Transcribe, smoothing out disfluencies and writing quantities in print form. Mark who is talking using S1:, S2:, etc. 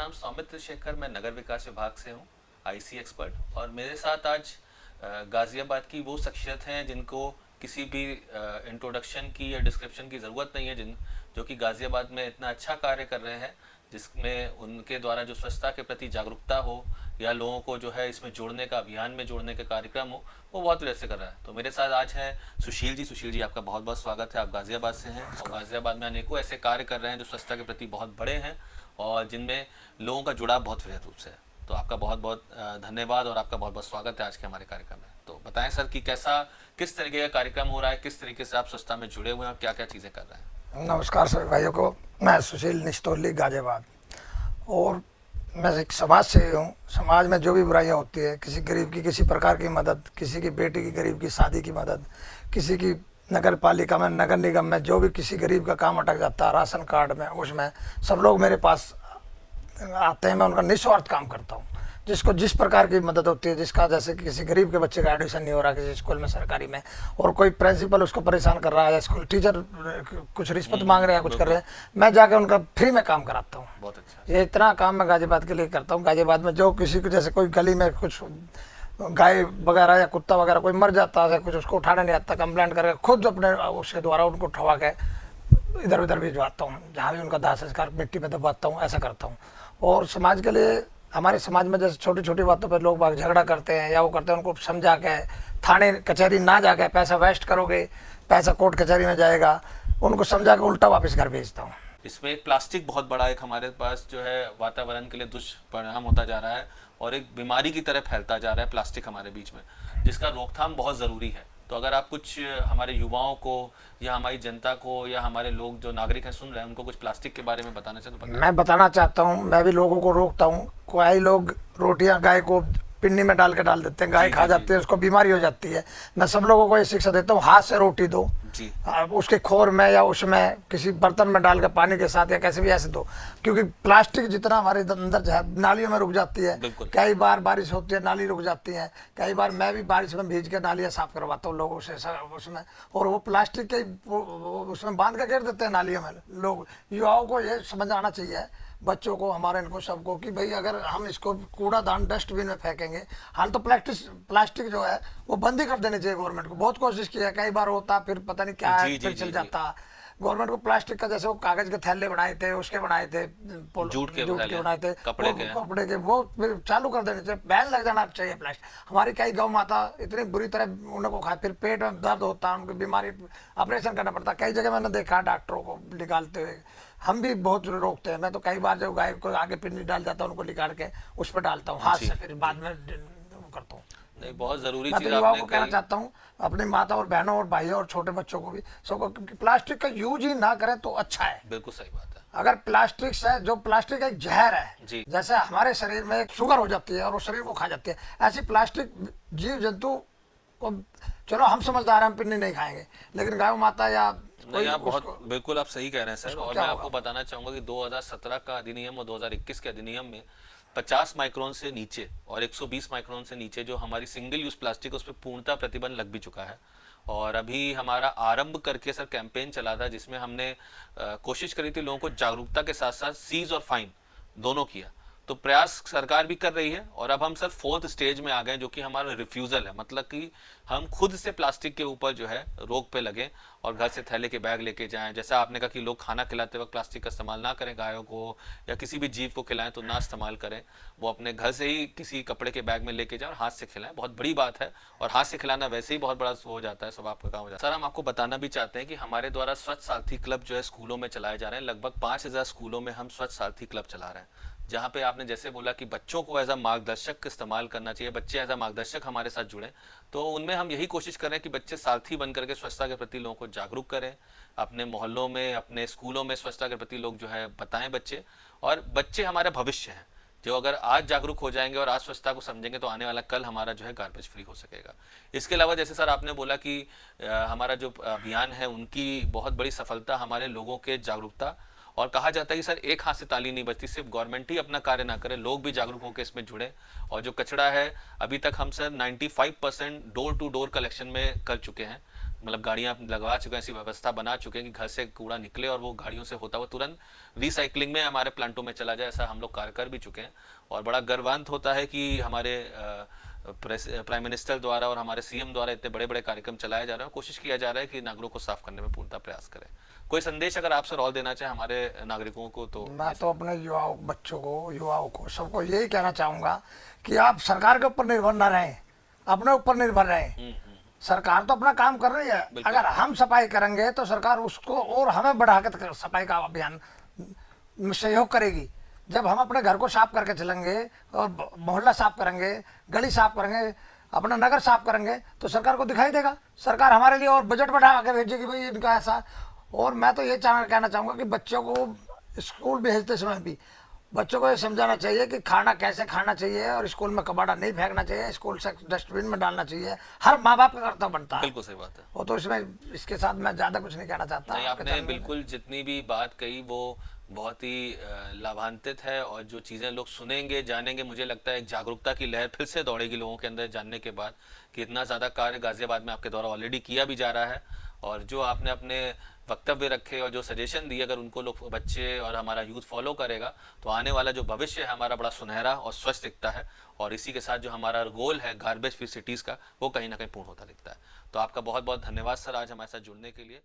S1: नाम सौमित्र शेखर, मैं नगर विकास विभाग से हूँ, आईसी एक्सपर्ट। और मेरे साथ आज गाज़ियाबाद की वो शख्सियत हैं जिनको किसी भी इंट्रोडक्शन की या डिस्क्रिप्शन की ज़रूरत नहीं है, जो कि गाज़ियाबाद में इतना अच्छा कार्य कर रहे हैं, जिसमें उनके द्वारा जो स्वच्छता के प्रति जागरूकता हो या लोगों को जो है इसमें जोड़ने का, अभियान में जोड़ने का कार्यक्रम हो, वो बहुत तरह से कर रहा है। तो मेरे साथ आज हैं सुशील जी। सुशील जी, आपका बहुत बहुत स्वागत है। आप गाज़ियाबाद से हैं और गाज़ियाबाद में अनेकों ऐसे कार्य कर रहे हैं जो स्वच्छता के प्रति बहुत बड़े हैं और जिनमें लोगों का जुड़ाव बहुत वृहद रूप से है। तो आपका बहुत बहुत धन्यवाद और आपका बहुत बहुत स्वागत है आज के हमारे कार्यक्रम में। तो बताएं सर कि किस तरीके का कार्यक्रम हो रहा है, किस तरीके से आप स्वच्छता में जुड़े हुए हैं और क्या क्या चीज़ें कर रहे हैं।
S2: नमस्कार सभी भाइयों को। मैं सुशील निस्तोली, गाज़ियाबाद। और मैं एक समाज से हूँ। समाज में जो भी बुराइयाँ होती है, किसी गरीब की किसी प्रकार की मदद, किसी की बेटी की गरीब की शादी की मदद, किसी की नगर पालिका में, नगर निगम में जो भी किसी गरीब का काम अटक जाता है, राशन कार्ड में, उसमें सब लोग मेरे पास आते हैं। मैं उनका निस्वार्थ काम करता हूँ। जिसको जिस प्रकार की मदद होती है, जिसका जैसे कि किसी गरीब के बच्चे का एडमिशन नहीं हो रहा किसी स्कूल में, सरकारी में, और कोई प्रिंसिपल उसको परेशान कर रहा है, स्कूल टीचर कुछ रिश्वत मांग रहे हैं, कुछ कर रहे हैं, मैं जाके उनका फ्री में काम कराता हूँ।
S1: बहुत अच्छा।
S2: ये इतना काम मैं गाज़ियाबाद के लिए करता हूँ। गाज़ियाबाद में जो किसी को, जैसे कोई गली में कुछ गाय वगैरह या कुत्ता वगैरह कोई मर जाता है, कुछ उसको उठाने नहीं आता, कंप्लेंट करके खुद अपने उसके द्वारा उनको उठवा के इधर उधर भिजवाता हूँ, जहाँ भी उनका दाह संस्कार मिट्टी में दबाता हूँ, ऐसा करता हूँ। और समाज के लिए, हमारे समाज में जैसे छोटी छोटी बातों पर लोग बाग झगड़ा करते हैं या वो करते हैं, उनको समझा के थाने कचहरी ना जाके, पैसा वेस्ट करोगे, पैसा कोर्ट कचहरी में जाएगा, उनको समझा के उल्टा वापस घर भेजता हूँ।
S1: इसमें एक प्लास्टिक बहुत बड़ा एक हमारे पास जो है वातावरण के लिए दुष्परिणाम होता जा रहा है और एक बीमारी की तरह फैलता जा रहा है प्लास्टिक हमारे बीच में, जिसका रोकथाम बहुत ज़रूरी है। तो अगर आप कुछ हमारे युवाओं को या हमारी जनता को या हमारे लोग जो नागरिक हैं सुन रहे हैं, उनको कुछ प्लास्टिक के बारे में बताना चाहते तो
S2: मैं बताना चाहता हूँ। मैं भी लोगों को रोकता हूँ। कोई लोग रोटियां गाय को पिन्नी में डाल देते हैं, गाय खा जाती है, उसको बीमारी हो जाती है। मैं सब लोगों को ये शिक्षा देता हूँ, हाथ से रोटी दो
S1: जी।
S2: उसके खोर में या उसमें किसी बर्तन में डाल के पानी के साथ या कैसे भी ऐसे दो, क्योंकि प्लास्टिक जितना हमारे अंदर जो है नालियों में रुक जाती है। कई बार बारिश होती है, नाली रुक जाती है। कई बार मैं भी बारिश में भीज के नालियाँ साफ करवाता हूँ लोगों से उसमें, और वो प्लास्टिक के उसमें बांध के घेर देते हैं नालियों में। लोग, युवाओं को ये समझ आना चाहिए, बच्चों को, हमारे इनको सबको, कि भाई अगर हम इसको कूड़ादान डस्टबिन में फेंकेंगे, हाल तो प्लास्टिक जो है वो बंद ही कर देनी चाहिए। गवर्नमेंट को बहुत कोशिश की है, कई बार होता, फिर पता नहीं क्या है, फिर चल जाता। गवर्नमेंट को प्लास्टिक का, जैसे वो कागज के थैले बनाए थे, उसके बनाए थे,
S1: जूट के
S2: बनाए थे,
S1: कपड़े के,
S2: वो फिर चालू कर देने चाहिए, बैन लग जाना चाहिए प्लास्टिक। हमारी कई गौ माता इतनी बुरी तरह उनको खाए, फिर पेट में दर्द होता, उनको बीमारी, ऑपरेशन करना पड़ता। कई जगह मैंने देखा डॉक्टरों को निकालते हुए। हम भी बहुत रोकते हैं। मैं तो कई बार जब गाय को आगे पिन्नी डाल जाता हूँ, उनको निकाल के उस पर डालता हूँ हाथ से, फिर बाद में करता हूँ।
S1: नहीं, बहुत जरूरी
S2: मैं
S1: चीज
S2: तो युवाओं
S1: आपने
S2: को कहना चाहता हूँ, अपनी माता और बहनों और भाइयों और छोटे बच्चों को भी, सबको, प्लास्टिक का यूज ही ना करें तो अच्छा है।
S1: बिल्कुल सही बात है।
S2: अगर प्लास्टिक से, जो प्लास्टिक एक जहर है
S1: जी।
S2: जैसे हमारे शरीर में शुगर हो जाती है और वो शरीर को खा जाती है, ऐसी प्लास्टिक जीव जंतु को, चलो हम समझदार हैं, हम पिन्नी नहीं खाएंगे, लेकिन गाय माता या
S1: नहीं, आप बहुत बिल्कुल आप सही कह रहे हैं सर। और मैं आपको
S2: होगा?
S1: बताना चाहूंगा कि 2017 का अधिनियम और 2021 के अधिनियम में 50 माइक्रोन से नीचे और 120 माइक्रोन से नीचे जो हमारी सिंगल यूज प्लास्टिक, उस पर पूर्णतः प्रतिबंध लग भी चुका है। और अभी हमारा आरंभ करके सर कैंपेन चला था, जिसमें हमने कोशिश करी थी लोगों को जागरूकता के साथ साथ सीज और फाइन दोनों किया। तो प्रयास सरकार भी कर रही है और अब हम सर 4th स्टेज में आ गए, जो कि हमारा रिफ्यूजल है। मतलब कि हम खुद से प्लास्टिक के ऊपर जो है रोक पे लगे और घर से थैले के बैग लेके जाएं। जैसा आपने कहा कि लोग खाना खिलाते वक्त प्लास्टिक का इस्तेमाल ना करें, गायों को या किसी भी जीव को खिलाएं तो ना इस्तेमाल करें, वो अपने घर से ही किसी कपड़े के बैग में लेके जाएं और हाथ से खिलाएं। बहुत बड़ी बात है, और हाथ से खिलाना वैसे ही बहुत बड़ा हो जाता है, सब आपका काम हो जाता है। सर, हम आपको बताना भी चाहते हैं कि हमारे द्वारा स्वच्छ सारथी क्लब जो है स्कूलों में चलाए जा रहे हैं। लगभग 5000 स्कूलों में हम स्वच्छ सारथी क्लब चला रहे हैं, जहाँ पे आपने जैसे बोला कि बच्चों को एज अ मार्गदर्शक इस्तेमाल करना चाहिए, बच्चे एज अ मार्गदर्शक हमारे साथ जुड़े। तो उनमें हम यही कोशिश कर रहे हैं कि बच्चे सारथी बन करके स्वच्छता के प्रति लोगों को जागरूक करें, अपने मोहल्लों में, अपने स्कूलों में स्वच्छता के प्रति लोग जो है बताएं बच्चे। और बच्चे हमारे भविष्य हैं, जो अगर आज जागरूक हो जाएंगे और आज स्वच्छता को समझेंगे तो आने वाला कल हमारा जो है गार्बेज फ्री हो सकेगा। इसके अलावा जैसे सर आपने बोला कि हमारा जो अभियान है, उनकी बहुत बड़ी सफलता हमारे लोगों के जागरूकता, और कहा जाता है कि सर एक हाथ से ताली नहीं बजती, सिर्फ गवर्नमेंट ही अपना कार्य ना करे, लोग भी जागरूक होकर इसमें जुड़े। और जो कचरा है, अभी तक हम sir 95% door to door collection में कर चुके हैं। मतलब गाड़ियां लगवा चुके हैं, ऐसी व्यवस्था बना चुके हैं कि घर से कूड़ा निकले और वो गाड़ियों से होता हुआ तुरंत रिसाइकलिंग में हमारे प्लांटों में चला जाए, ऐसा हम लोग कार्य कर भी चुके हैं। और बड़ा गर्वान्वित होता है कि हमारे प्राइम मिनिस्टर द्वारा और हमारे सीएम द्वारा इतने बड़े बड़े कार्यक्रम चलाए जा रहे हैं, कोशिश किया जा रहा है कि नागरिकों को साफ करने में पूर्णतः प्रयास करें। कोई संदेश अगर आप सर और देना चाहें हमारे नागरिकों को तो?
S2: मैं तो अपने युवाओं बच्चों को, युवाओं को, सबको यही कहना चाहूँगा कि आप सरकार के ऊपर निर्भर ना रहें, अपने ऊपर निर्भर रहें। सरकार तो अपना काम कर रही है, अगर हम सफाई करेंगे तो सरकार उसको और हमें बढ़ा के सफाई का अभियान में सहयोग करेगी। जब हम अपने घर को साफ करके चलेंगे और मोहल्ला साफ करेंगे, गली साफ करेंगे, अपना नगर साफ करेंगे, तो सरकार को दिखाई देगा, सरकार हमारे लिए और बजट बढ़ा के भेजेगी भाई इनका ऐसा। और मैं तो ये कहना चाहूँगा कि बच्चों को स्कूल भेजते समय भी बच्चों को ये समझाना चाहिए कि खाना कैसे खाना चाहिए, और स्कूल में कबाड़ा नहीं फेंकना चाहिए, स्कूल से डस्टबिन में डालना चाहिए। हर माँ बाप का कर्तव्य बनता है।
S1: बिल्कुल सही बात है।
S2: वो तो इसमें इसके साथ मैं ज़्यादा कुछ नहीं कहना चाहता।
S1: नहीं, आपने बिल्कुल जितनी भी बात कही वो बहुत ही लाभान्वित है, और जो चीज़ें लोग सुनेंगे जानेंगे, मुझे लगता है एक जागरूकता की लहर फिर से दौड़ेगी लोगों के अंदर जानने के बाद कि इतना ज़्यादा कार्य गाजियाबाद में आपके द्वारा ऑलरेडी किया भी जा रहा है। और जो आपने अपने वक्तव्य रखे और जो सजेशन दिए, अगर उनको लोग बच्चे और हमारा यूथ फॉलो करेगा तो आने वाला जो भविष्य है हमारा बड़ा सुनहरा और स्वच्छ दिखता है। और इसी के साथ जो हमारा गोल है गार्बेज फ्री सिटीज़ का, वो कहीं ना कहीं पूर्ण होता दिखता है। तो आपका बहुत बहुत धन्यवाद सर आज हमारे साथ जुड़ने के लिए।